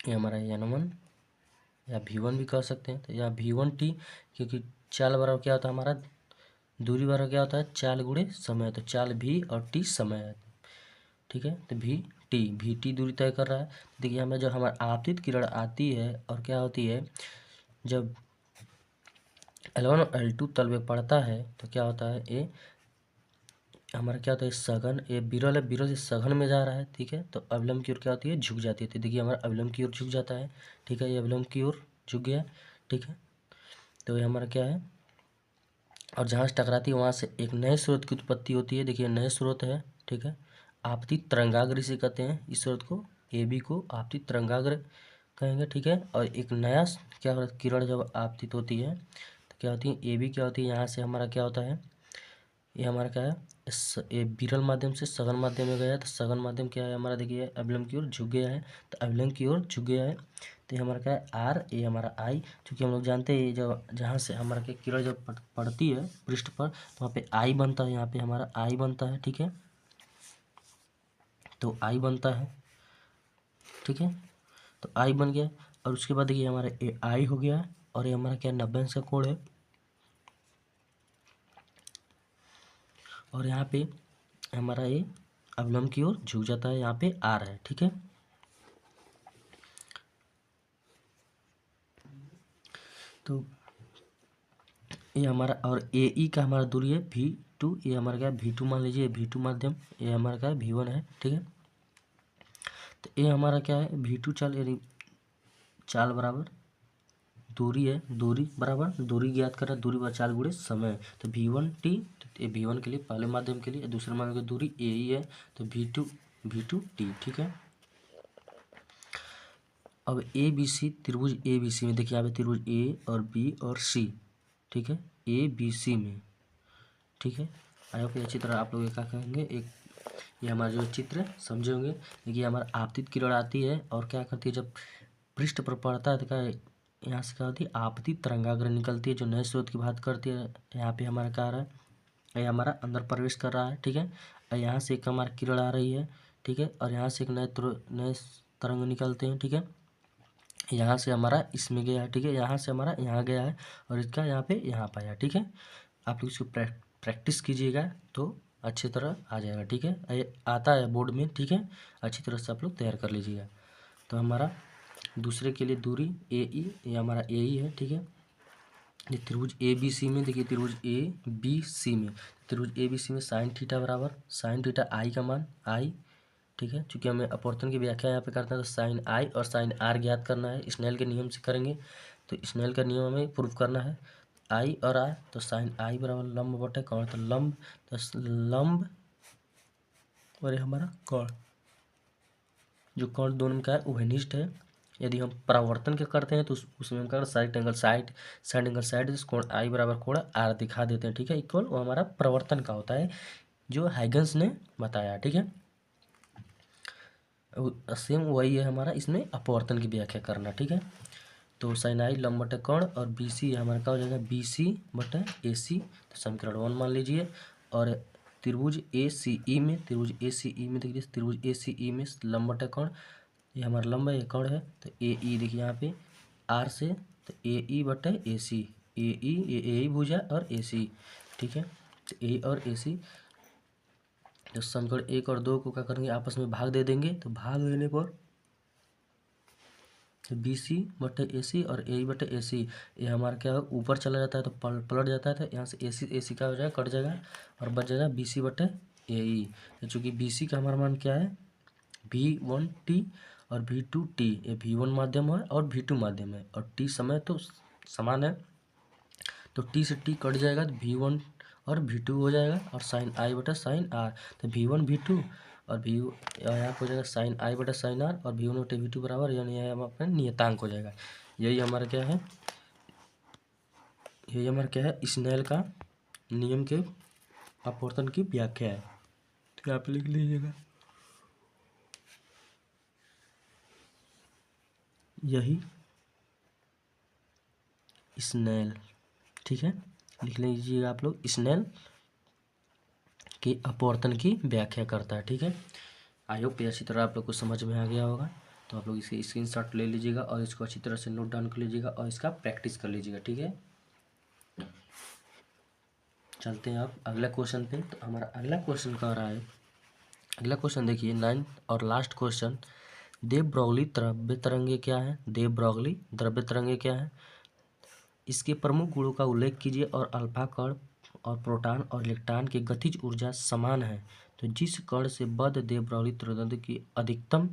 ये हमारा N1 या V1 भी कह सकते हैं। तो या V1T, क्योंकि चाल बराबर क्या होता है हमारा दूरी बराबर क्या होता है चाल गुणे समय, तो चाल V और T समय है। ठीक है। तो VT दूरी तय कर रहा है। देखिए हमें जब हमारा आपतित किरण आती है और क्या होती है जब L1 और L2 तल में पड़ता है तो क्या होता है ये हमारा क्या होता है सघन, ये विरल है, विरल से सघन में जा रहा है। ठीक है। तो अवलंब की ओर क्या होती है झुक जाती है। तो देखिए हमारा अवलंब की ओर झुक जाता है। ठीक है। ये अवलंब की ओर झुक गया। ठीक है। तो ये हमारा क्या है और जहाँ से टकराती है वहाँ से एक नए स्रोत की उत्पत्ति होती है। देखिए नए स्रोत है। ठीक है। आपतित तरंगाग्र इसे कहते हैं, इस स्रोत को AB को आपतित तरंगाग्र कहेंगे। ठीक है। और एक नया क्या होता है किरण जब आपतित होती है तो क्या होती है AB क्या होती है, यहाँ से हमारा क्या होता है ये हमारा क्या है ये विरल माध्यम से सघन माध्यम में गया है। तो सघन माध्यम क्या है हमारा देखिए अवलंब की ओर झुक गया है। तो अवलंब की ओर झुक गया है तो ये हमारा क्या है R, ये हमारा I, क्योंकि हम लोग जानते हैं जब जहाँ से हमारा क्या किरण जब पड़ती है पृष्ठ पर तो वहाँ पे I बनता है, यहाँ पे हमारा I बनता है। ठीक है। तो I बनता है। ठीक है। तो I बन गया और उसके बाद देखिए हमारा ये I हो गया और ये हमारा क्या 90 अंश का कोण है और यहाँ पे हमारा ये अवलंब की ओर झुक जाता है, यहाँ पे R है। ठीक है। तो ये हमारा, और ए ई का हमारा दूरी है V2, ये हमारा क्या है V2 मान लीजिए, V2 माध्यम, ये हमारा क्या है V1 है, ठीक है। तो ये हमारा क्या है V2 चाल, यानी चाल बराबर दूरी है, दूरी बराबर दूरी ज्ञात करा, दूरी बराबर चाल गुणे समय। तो V1T, तो ये V1 के लिए पहले माध्यम के लिए, दूसरे माध्यम की दूरी ए ई है, तो V2T, ठीक है। अब ए बी सी, त्रिभुज ए बी सी में देखिए यहाँ पे त्रिभुज ए और बी और सी, ठीक है, ए बी सी में, ठीक है। आई होप अच्छी तरह आप लोग ये क्या कहेंगे, एक ये हमारा जो चित्र समझे होंगे। देखिए हमारा आपतित किरण आती है और क्या करती है, जब पृष्ठ पर पड़ता है तो क्या यहाँ से क्या होती है, आपतित तरंगाग्र निकलती है जो नए स्रोत की बात करती है। यहाँ पे हमारा क्या आ रहा है, ये हमारा अंदर प्रवेश कर रहा है, ठीक है। और यहाँ से एक हमारा किरण आ रही है, ठीक है, और यहाँ से एक नए तरंग निकलते हैं, ठीक है। यहाँ से हमारा इसमें गया है, ठीक है, यहाँ से हमारा यहाँ गया है और इसका यहाँ पे यहाँ पाया, ठीक है। आप लोग इसको प्रैक्टिस कीजिएगा तो अच्छी तरह आ जाएगा, ठीक है। ये आता है बोर्ड में, ठीक है, अच्छी तरह से आप लोग तैयार कर लीजिएगा। तो हमारा दूसरे के लिए दूरी ए ई, ये हमारा ए ई है, ठीक है। ये त्रिभुज ए बी सी में देखिए, त्रिभुज ए बी सी में, त्रिभुज ए बी सी में साइन थीटा बराबर साइन थीटा आई का मान आई, ठीक है। चूंकि हमें अपवर्तन की व्याख्या यहाँ पे करना है तो साइन आई और साइन आर ज्ञात करना है, स्नेल के नियम से करेंगे। तो स्नेल का नियम हमें प्रूव करना है, आई और आर, तो साइन आई बराबर लंब बटे कोण, तो लंब, तो लंब और ये हमारा कोण, जो कोण दोनों में क्या है उभयनिष्ठ है। यदि हम परावर्तन के करते हैं तो उसमें हम क्या करते हैं, side angle side angle side, कोण आई बराबर कोण आर दिखा देते हैं, ठीक है। इक्वल वो हमारा प्रवर्तन का होता है जो हाइगन्स ने बताया, ठीक है। सेम वही है हमारा इसमें अपवर्तन की व्याख्या करना, ठीक है। तो साइन आई लंब बटे कोण और बी सी हमारा क्या हो जाएगा, बी सी बटे ए सी, तो समीकरण 1 मान लीजिए। और त्रिभुज ए सी ई में, त्रिभुज ए सी ई में देखिए, त्रिभुज ए सी ई में लंब बटे कोण, ये हमारा लंब है, ये कोण है, तो ए ई देखिए यहाँ पे आर से, तो ए ई बटे ए सी, ए ई ए ई भुजा और ए सी, ठीक है। तो ए और ए सी, तो समीकरण 1 और 2 को क्या करेंगे, आपस में भाग दे देंगे। तो भाग देने पर बी सी बटे ए सी और ए बटे ए सी, ये हमारा क्या है ऊपर चला जाता है तो पलट जाता है, तो यहाँ से ए सी का हो जाएगा, कट जाएगा और बच जाएगा बी सी बटे ए ई। तो चूँकि बी सी का हमारा मान क्या है V1T और V2T, ये V1 माध्यम है और V2 माध्यम है और T समय तो समान है, तो T से T कट जाएगा तो V1 और V2 हो जाएगा और साइन आई बटा साइन आर, तो V1 V2 और यहाँ हो जाएगा साइन आई बटा साइन आर और V1 बटे V2 बराबर, यानी यह अपना नियतांक हो जाएगा। यही हमारा क्या है, यही हमारा क्या है स्नेल का नियम के अपवर्तन की व्याख्या है, तो आप लिख लीजिएगा यही स्नेल, ठीक है, लिख लीजिएगा आप लोग, स्नेल के अपवर्तन की व्याख्या करता है, ठीक है। आई होप ये अच्छी तरह आप लोग को समझ में आ गया होगा। तो आप लोग इसे स्क्रीनशॉट ले लीजिएगा और इसको अच्छी तरह से नोट डाउन कर लीजिएगा और इसका प्रैक्टिस कर लीजिएगा, ठीक है। चलते हैं आप अगला क्वेश्चन पे। तो हमारा अगला क्वेश्चन कह रहा है, अगला क्वेश्चन देखिए 9 और लास्ट क्वेश्चन, दे ब्रॉगली द्रव्य तरंगे क्या है, दे ब्रॉगली द्रव्य तरंगे क्या है, इसके प्रमुख गुणों का उल्लेख कीजिए और अल्फा कण और प्रोटॉन और इलेक्ट्रॉन की गतिज ऊर्जा समान है, तो जिस कण से बद्ध दे ब्रॉगली तरंग की अधिकतम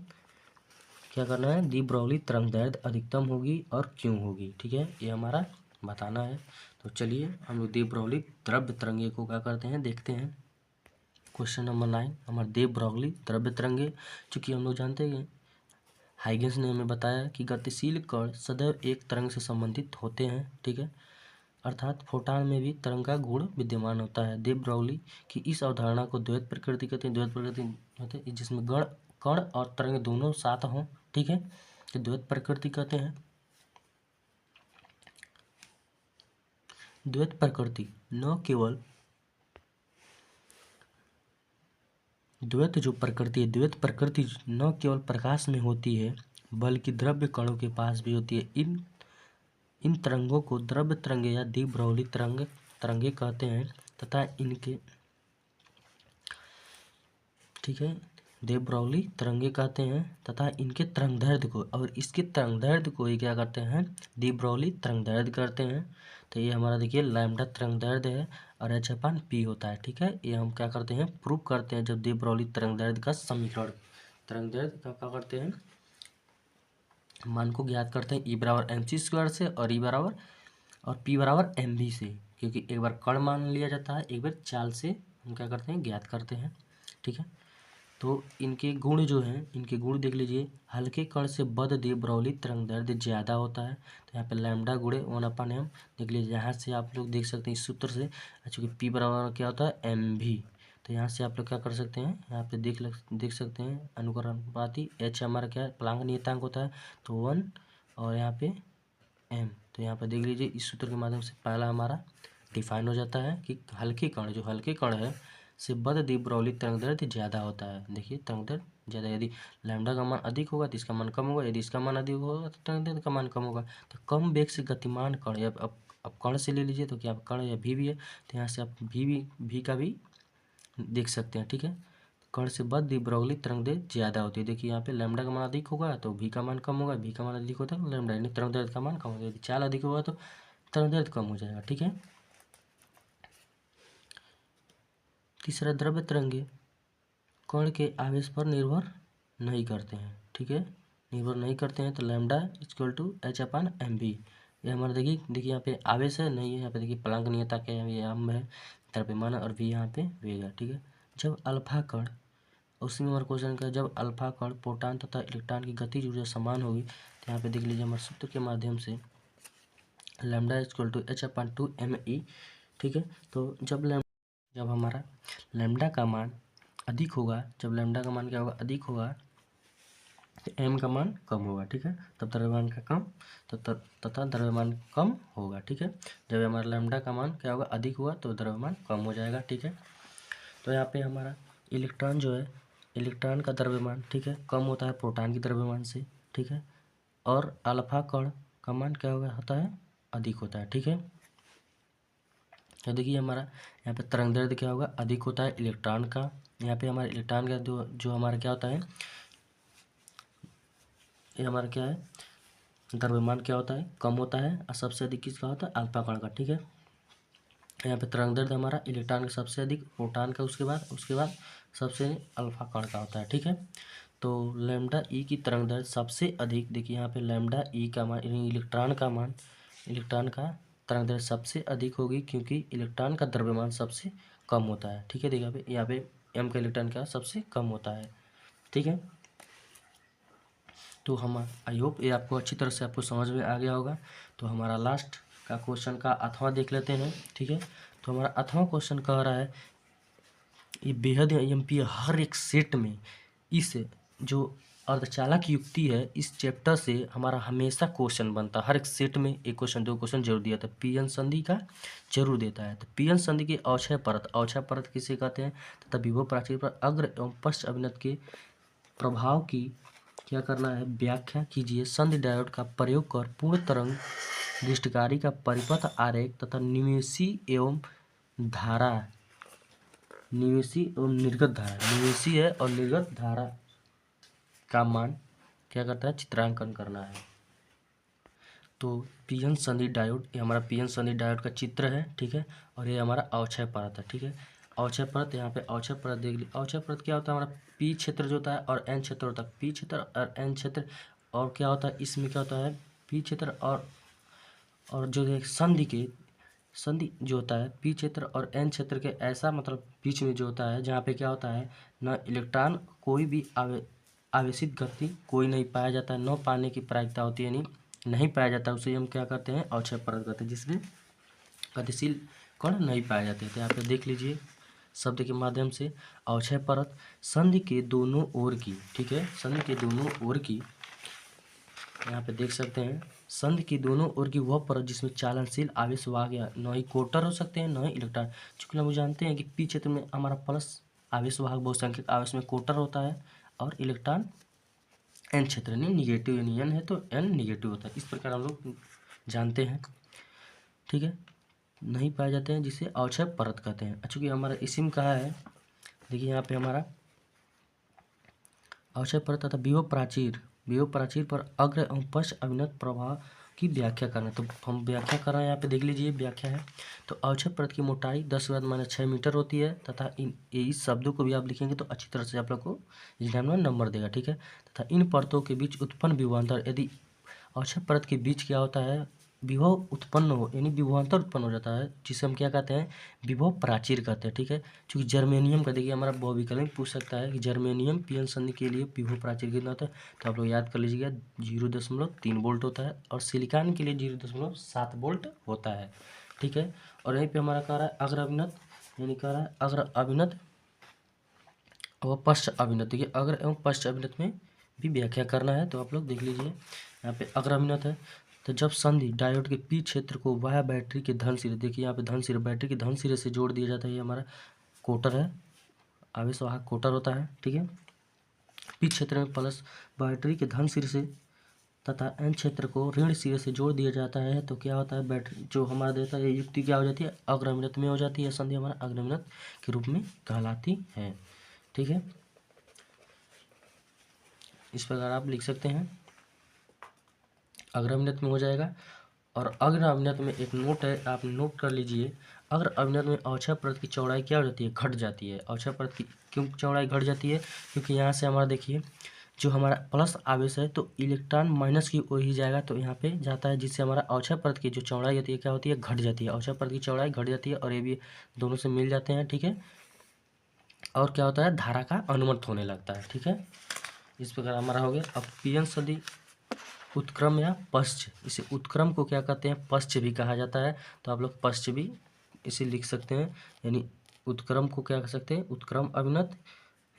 क्या करना है, दी ब्रॉगली तरंग दैर्ध्य अधिकतम होगी और क्यों होगी, ठीक है, ये हमारा बताना है। तो चलिए हम लोग दे ब्रॉगली द्रव्य तरंगे को क्या करते हैं, देखते हैं। क्वेश्चन नंबर 9 हमारे दे ब्रॉगली द्रव्य तरंगे, चूँकि हम लोग जानते हैं हाइगेंस ने हमें बताया कि गतिशील कण सदैव एक तरंग से संबंधित होते हैं, ठीक है, अर्थात फोटॉन में भी तरंग का गुण विद्यमान होता है। दे ब्रॉगली की इस अवधारणा को द्वैत प्रकृति कहते हैं, द्वैत प्रकृति होते हैं जिसमें कण और तरंग दोनों साथ हों, ठीक है, तो द्वैत प्रकृति कहते हैं। द्वैत प्रकृति न केवल द्वैत जो प्रकृति है, द्वैत प्रकृति न केवल प्रकाश में होती है बल्कि द्रव्य कणों के पास भी होती है। इन तरंगों को द्रव्य तरंगे या दे ब्रॉगली तरंगे कहते हैं तथा इनके, ठीक है, दे ब्रॉगली तरंगे कहते हैं तथा इनके तरंगदैर्ध्य को और इसके तरंगदैर्ध्य को ही क्या करते हैं, दे ब्रॉगली तरंगदैर्ध्य करते हैं। तो ये हमारा देखिए लैम्डा तरंगदैर्ध्य है और h/p होता है। ठीक है, ये हम क्या करते हैं, प्रूव करते हैं जब दे ब्रॉगली तरंगदैर्ध्य का समीकरण, तरंगदैर्ध्य का क्या करते हैं, मान को ज्ञात करते हैं E बराबर mc² से और E बराबर और P बराबर mv से, क्योंकि एक बार कण मान लिया जाता है, एक बार चाल से हम क्या करते हैं, ज्ञात करते हैं। ठीक है, तो इनके गुण जो हैं, इनके गुण देख लीजिए, हल्के कण से बद दे ब्रॉगली तरंगदैर्ध्य ज़्यादा होता है। तो यहाँ पे लैम्डा गुणे 1/m देख लीजिए, यहाँ से आप लोग देख सकते हैं इस सूत्र से, चूँकि P बराबर क्या होता है mv, तो यहाँ से आप लोग क्या कर सकते हैं, यहाँ पे देख सकते हैं अनुकरणपाती h हमारा क्या है, प्लांक नियतांक होता है, तो 1 और यहाँ पे m, तो यहाँ पे देख लीजिए इस सूत्र के माध्यम से पहला हमारा डिफाइन हो जाता है कि हल्के कण, जो हल्के कण है से बद दे ब्रॉगली तरंगदैर्ध्य ज़्यादा होता है। देखिए तरंगदैर्ध्य ज़्यादा, यदि लैम्डा का मान अधिक होगा तो इसका मान कम होगा, यदि इसका मान अधिक होगा तो तरंगदैर्ध्य का मान कम होगा। तो कम वेग से गतिमान कण, या अब कण से ले लीजिए तो क्या कण या भी है, तो यहाँ से आप भी का भी देख सकते हैं। ठीक है, कण से बद दे ब्रॉगली तरंगदैर्ध्य ज़्यादा होती है। देखिए यहाँ पे लैम्डा का मान अधिक होगा तो भी का मान कम होगा, भी का मान अधिक होता है तो लैम्डा यानी तरंगदैर्ध्य का मान कम होगा, यदि चाल अधिक होगा तो तरंगदैर्ध्य कम हो जाएगा। ठीक है, तीसरा द्रव्य तरंगे कण के आवेश पर निर्भर नहीं करते हैं। ठीक है, निर्भर नहीं करते हैं, तो लैम्डा इक्वल टू h/mv। ये हमारा देखिए यहाँ पे आवेश है नहीं है, यहाँ पे देखिए प्लांक नियतांक है, ये m है द्रव्यमान और v यहाँ पे वेग है। ठीक है, जब अल्फा कण, उसी में हमारा क्वेश्चन का, जब अल्फा कण प्रोटॉन तथा इलेक्ट्रॉन की गतिज ऊर्जा समान होगी, तो यहाँ पे देख लीजिए हमारे सूत्र के माध्यम से लैम्डा इक्वल टू h/2me। ठीक है, तो जब हमारा लैम्डा का मान अधिक होगा, जब लैम्डा का मान क्या होगा, अधिक होगा, तो m का मान कम होगा। ठीक है, तब द्रव्यमान का कम तथा द्रव्यमान कम होगा। ठीक है, जब हमारा लैम्डा का मान क्या होगा, अधिक हुआ तो द्रव्यमान कम हो जाएगा। ठीक है, तो यहाँ पे हमारा इलेक्ट्रॉन जो है, इलेक्ट्रॉन का द्रव्यमान, ठीक है, कम होता है प्रोटॉन की द्रव्यमान से। ठीक है, और अल्फा कण का मान क्या होता है, अधिक होता है। ठीक है, तो देखिए हमारा यहाँ पे तरंगदैर्ध्य क्या होगा, अधिक होता है इलेक्ट्रॉन का। यहाँ पे हमारे इलेक्ट्रॉन का जो हमारा क्या होता है, ये हमारा क्या है, द्रव्यमान क्या होता है, कम होता है, और सबसे अधिक किसका होता है, अल्फा कण का। ठीक है, यहाँ पे तरंगदैर्ध्य हमारा इलेक्ट्रॉन का सबसे अधिक, प्रोटॉन का उसके बाद सबसे अल्फा कण का होता है। ठीक है, तो लैम्डा ई की तरंगदैर्ध्य सबसे अधिक, देखिए यहाँ पे लैम्डा ई का मान यानी इलेक्ट्रॉन का तरंगदैर्ध्य सबसे अधिक होगी, क्योंकि इलेक्ट्रॉन का द्रव्यमान सबसे कम होता है। ठीक है, देखिए यहाँ पे एम का इलेक्ट्रॉन का सबसे कम होता है। ठीक है, तो हम आई होप ये आपको अच्छी तरह से आपको समझ में आ गया होगा। तो हमारा लास्ट का क्वेश्चन का 8वां देख लेते हैं। ठीक है, तो हमारा 8वां क्वेश्चन कह रहा है, ये बेहद एमपी हर एक सेट में इस जो अर्धचालक युक्ति है, इस चैप्टर से हमारा हमेशा क्वेश्चन बनता है। हर एक सेट में एक क्वेश्चन, दो क्वेश्चन जरूर दिया था, पीएन संधि का जरूर देता है। तो पीएन संधि की अवक्षय परत किसे कहते हैं, तथा विभव प्राचीर पर अग्र एवं पश्च अभिनत के प्रभाव की क्या करना है, व्याख्या कीजिए। संधि डायोड का प्रयोग कर पूर्ण तरंग दृष्टिकारी का परिपथ आरेख तथा निवेशी एवं निर्गत धारा का मान क्या करता है, चित्रांकन करना है। तो पीएन संधि डायोड, ये हमारा पीएन संधि डायोड का चित्र है। ठीक है, और ये हमारा अवक्षय परत है। ठीक है, अवक्षय परत, यहाँ पे अवक्षय परत देख लीजिए। अवक्षय परत क्या होता है, हमारा पी क्षेत्र जो होता है और एन क्षेत्र होता है, पी क्षेत्र और एन क्षेत्र, और क्या होता है इसमें क्या होता है, पी क्षेत्र और जो है संधि जो होता है पी क्षेत्र और एन क्षेत्र के ऐसा मतलब बीच में जो होता है, जहाँ पे क्या होता है, न इलेक्ट्रॉन कोई भी आवेशित गति कोई नहीं पाया जाता है, न पाने की प्रायिकता होती है, नहीं पाया जाता, उसे हम क्या कहते हैं, अवक्षय परत कहते हैं, जिसमें गतिशील कण नहीं पाए जाते। तो यहाँ पे देख लीजिए शब्द के माध्यम से, अवक्षय परत संधि के दोनों ओर की, ठीक है, संधि के दोनों ओर की, यहाँ पे देख सकते हैं, संधि की दोनों ओर की वह परत जिसमें चालनशील आवेश वाहक या न ही कोटर हो सकते हैं न ही इलेक्ट्रॉन। चूंकि हम जानते हैं कि पी क्षेत्र में हमारा प्लस आवेश वाहक बहुसंख्यक आवेश में कोटर होता है, और इलेक्ट्रॉन एन क्षेत्र में निगेटिव, यानी एन है तो एन निगेटिव होता है। इस प्रकार हम लोग जानते हैं। ठीक है, नहीं पाए जाते हैं, जिसे अवक्षय परत कहते हैं। चूँकि हमारा इसी में कहा है, देखिए यहाँ पे हमारा अवक्षय परत तथा विभव प्राचीर पर अग्र एवं पश्च अभिनत प्रभाव की व्याख्या करना। तो हम व्याख्या कर रहे हैं, यहाँ पे देख लीजिए व्याख्या है। तो अवक्षय परत की मोटाई 10⁻⁶ मीटर होती है तथा इस शब्दों को भी आप लिखेंगे तो अच्छी तरह से आप लोग को एग्जाम में नंबर देगा, ठीक है। तथा इन परतों के बीच उत्पन्न विभवांतर, यदि अवक्षय परत के बीच क्या होता है, विभव उत्पन्न हो, यानी विभवांतर उत्पन्न हो जाता है, जिसे हम क्या कहते हैं, विभव प्राचीर कहते हैं, ठीक है। चूँकि जर्मेनियम का देखिए हमारा बहुविकल्प पूछ सकता है कि जर्मेनियम पीएन संधि के लिए विभव प्राचीर कितना होता है, तो आप लोग याद कर लीजिएगा 0.3 वोल्ट होता है और सिलिकॉन के लिए 0.7 वोल्ट होता है, ठीक है। और यहीं पे हमारा कह रहा है अग्र अभिनत, यानी कह रहा है अग्र अभिनत और पश्च अभिनत। देखिए अग्र एवं पश्च अभिनत में भी व्याख्या करना है, तो आप लोग देख लीजिए यहाँ पे अग्र अभिनत है। तो जब संधि डायोड के पी क्षेत्र को वह बैटरी के धन सिरे, देखिए यहाँ पे धन सिरे, बैटरी के धन सिरे से जोड़ दिया जाता है, ये हमारा कोटर है, आवेश वाहक कोटर होता है, ठीक है। पी क्षेत्र में प्लस बैटरी के धन सिरे से तथा एन क्षेत्र को ऋण सिरे से जोड़ दिया जाता है, तो क्या होता है, बैटरी जो हमारा देता है, ये युक्ति क्या हो जाती है, अग्र अभिनत में हो जाती है, संधि हमारा अग्र अभिनत के रूप में कहलाती है, ठीक है। इस प्रकार आप लिख सकते हैं, अग्र अभिनत में हो जाएगा। और अग्र अभिनत में एक नोट है, आप नोट कर लीजिए। अग्र अभिनत में अवक्षय परत की चौड़ाई क्या हो जाती है, घट जाती है। अवक्षय परत की क्यों चौड़ाई घट जाती है, क्योंकि यहाँ से हमारा देखिए जो हमारा प्लस आवेश है तो इलेक्ट्रॉन माइनस की ओर ही जाएगा, तो यहाँ पे जाता है, जिससे हमारा अवक्षय परत की जो चौड़ाई होती है क्या होती है, घट जाती है। अवक्षय परत की चौड़ाई घट जाती है और ये भी दोनों से मिल जाते हैं, ठीक है। और क्या होता है, धारा का अनुमत होने लगता है, ठीक है। इस प्रकार हमारा हो गया। अब पीएन संधि उत्क्रम या पश्च, इसे उत्क्रम को क्या कहते हैं, पश्च भी कहा जाता है, तो आप लोग पश्च भी इसे लिख सकते हैं, यानी उत्क्रम को क्या कह सकते हैं, उत्क्रम अभिनत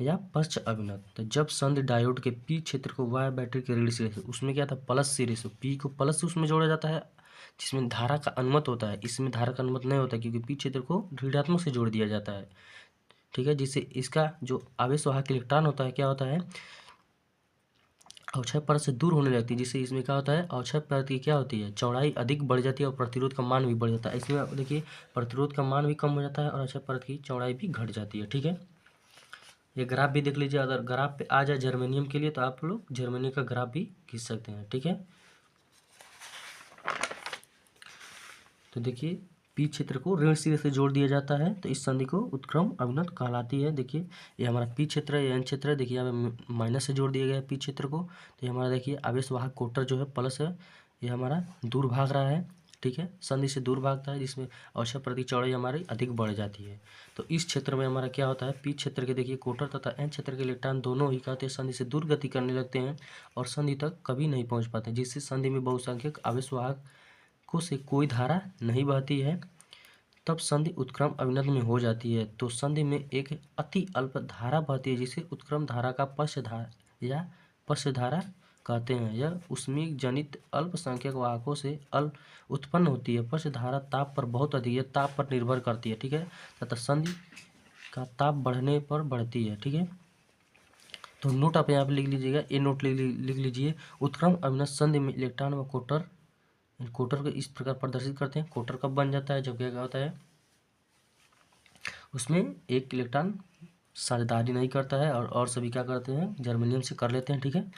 या पश्च अभिनत। तो जब संधि डायोड के पी क्षेत्र को वाय बैटरी के ऋण सिरे से, उसमें क्या था, प्लस सिरे से, पी को प्लस से उसमें जोड़ा जाता है, जिसमें धारा का अनुमत होता है, इसमें धारा का अनुमत नहीं होता क्योंकि पी क्षेत्र को ऋणात्मक से जोड़ दिया जाता है, ठीक है। जिससे इसका जो आवेश वाहक इलेक्ट्रॉन होता है क्या होता है, अवक्षय परत से दूर होने लगती है, जिससे इसमें क्या होता है, अवक्षय परत की क्या होती है, चौड़ाई अधिक बढ़ जाती है और प्रतिरोध का मान भी बढ़ जाता है। इसमें आप देखिए प्रतिरोध का मान भी कम हो जाता है और अवक्षय परत की चौड़ाई भी घट जाती है, ठीक है। ये ग्राफ भी देख लीजिए, अगर ग्राफ पे आ जाए जर्मेनियम के लिए तो आप लोग जर्मेनियम का ग्राफ भी खींच सकते हैं, ठीक है। तो देखिए पी क्षेत्र को ऋण सिरे से जोड़ दिया जाता है, तो इस संधि को उत्क्रम अभिनत कहलाती है। देखिए ये हमारा पी क्षेत्र है, ये एन क्षेत्र है, देखिए यहाँ पे माइनस से जोड़ दिया गया है पी क्षेत्र को, तो ये हमारा देखिए आवेश वाहक कोटर जो है प्लस है, ये हमारा दूर भाग रहा है, ठीक है, संधि से दूर भागता है, जिसमें अवक्षय परत की चौड़ाई हमारी अधिक बढ़ जाती है। तो इस क्षेत्र में हमारा क्या होता है, पी क्षेत्र के देखिए कोटर तथा एन क्षेत्र के इलेक्ट्रॉन दोनों ही कहते हैं संधि से दूर गति करने लगते हैं और संधि तक कभी नहीं पहुँच पाते, जिससे संधि में बहुसंख्यक आवेश वाहक को से कोई धारा नहीं बहती है, तब संधि उत्क्रम अभिनत में हो जाती है। तो संधि में एक अति अल्प धारा बहती है, जिसे उत्क्रम धारा का पश्च धारा या पश्च धारा कहते हैं। यह उसमें जनित अल्पसंख्यक वाहकों से उत्पन्न होती है। पश्च धारा ताप पर बहुत अधिक है, ताप पर निर्भर करती है, ठीक है, तथा संधि का ताप बढ़ने पर बढ़ती है, ठीक है। तो नोट आप यहाँ पे लिख लीजिएगा, ये नोट लिख लीजिए, उत्क्रम अभिनत संधि में इलेक्ट्रॉन व कोटर को इस प्रकार प्रदर्शित करते हैं। कोटर कब बन जाता है, जब क्या होता है, उसमें एक इलेक्ट्रॉन साझेदारी नहीं करता है और सभी क्या करते हैं, जर्मेनियम से कर लेते हैं, ठीक है।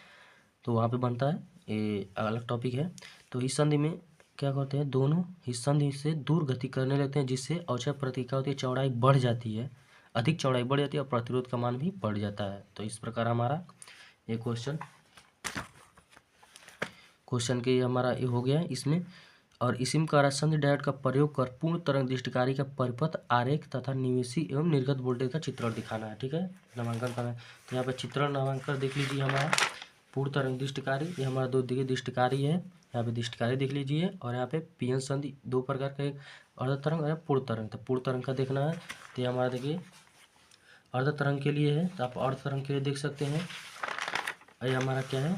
तो वहाँ पे बनता है, ये अलग टॉपिक है। तो इस संधि में क्या करते हैं, दोनों इस संधि से दूर गति करने लगते हैं, जिससे अवक्षय परत की क्या होती है, चौड़ाई बढ़ जाती है, अधिक चौड़ाई बढ़ जाती है और प्रतिरोध का मान भी बढ़ जाता है। तो इस प्रकार हमारा ये क्वेश्चन के हमारा ये हो गया है इसमें। और इसी में कह संधि डायोड का प्रयोग कर पूर्ण तरंग दृष्टिकारी का परिपथ आरेख तथा निवेशी एवं निर्गत वोल्टेज का चित्रण दिखाना है, ठीक है, नामांकन करना है। तो यहाँ पे चित्रण नामांकन देख लीजिए, हमारा पूर्ण तरंग दृष्टिकारी, ये हमारा दो दिखे दृष्टिकारी है, यहाँ पे दृष्टिकारी देख लीजिए। और यहाँ पे पीएन संधि दो प्रकार का, एक अर्ध तरंग और पूर्ण तरंग। तो पूर्ण तरंग का देखना है, तो ये हमारा देखिए अर्ध तरंग के लिए है, तो आप अर्ध तरंग के लिए देख सकते हैं। ये हमारा क्या है,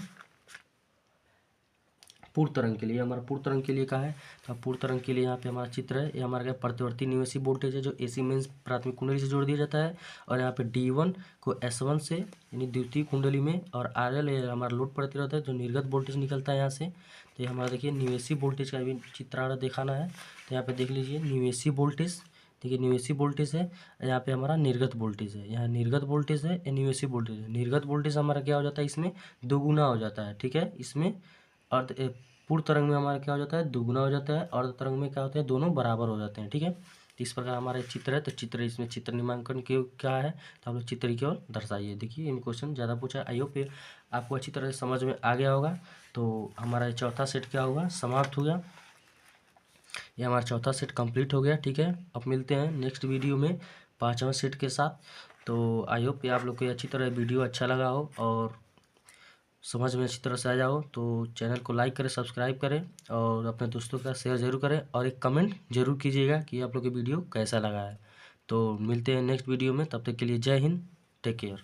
पूर्ण तरंग के लिए, हमारा पूर्ण तरंग के लिए कहा है, तो पूर्ण तरंग के लिए यहाँ पे हमारा चित्र है, ये हमारा क्या प्रतिवर्ती निवेशी वोल्टेज है, जो एसी मेंस प्राथमिक कुंडली से जोड़ दिया जाता है। और यहाँ पे D1 को S1 से यानी द्वितीय कुंडली में, और RL हमारा लोड प्रतिरोध है, जो निर्गत वोल्टेज निकलता है यहाँ से। तो ये हमारा देखिए निवेशी वोल्टेज का भी चित्राण दिखाना है, तो यहाँ पे देख लीजिए निवेशी वोल्टेज, देखिए निवेशी वोल्टेज है, यहाँ पे हमारा निर्गत वोल्टेज है, यहाँ निर्गत वोल्टेज है, निवेशी वोल्टेज है। निर्गत वोल्टेज हमारा क्या हो जाता है, इसमें दोगुना हो जाता है, ठीक है। इसमें पूर्ण तरंग में हमारा क्या हो जाता है, दुगुना हो जाता है, अर्ध तरंग में क्या होता है, दोनों बराबर हो जाते हैं, ठीक है। तो इस प्रकार हमारा चित्र है, तो चित्र इसमें चित्र निमांकन के क्या है, तो हम लोग चित्र की ओर दर्शाइए। देखिए इन क्वेश्चन ज़्यादा पूछा है, आई होप आपको अच्छी तरह से समझ में आ गया होगा। तो हमारा चौथा सेट क्या हुआ, समाप्त हो गया। ये हमारा चौथा सेट कंप्लीट हो गया, ठीक है। अब मिलते हैं नेक्स्ट वीडियो में 5वां सेट के साथ। तो आई होप आप लोग को अच्छी तरह वीडियो अच्छा लगा हो और समझ में अच्छी तरह से आ जाओ। तो चैनल को लाइक करें, सब्सक्राइब करें और अपने दोस्तों का शेयर ज़रूर करें और एक कमेंट जरूर कीजिएगा कि आप लोग की वीडियो कैसा लगा है। तो मिलते हैं नेक्स्ट वीडियो में, तब तक के लिए जय हिंद, टेक केयर।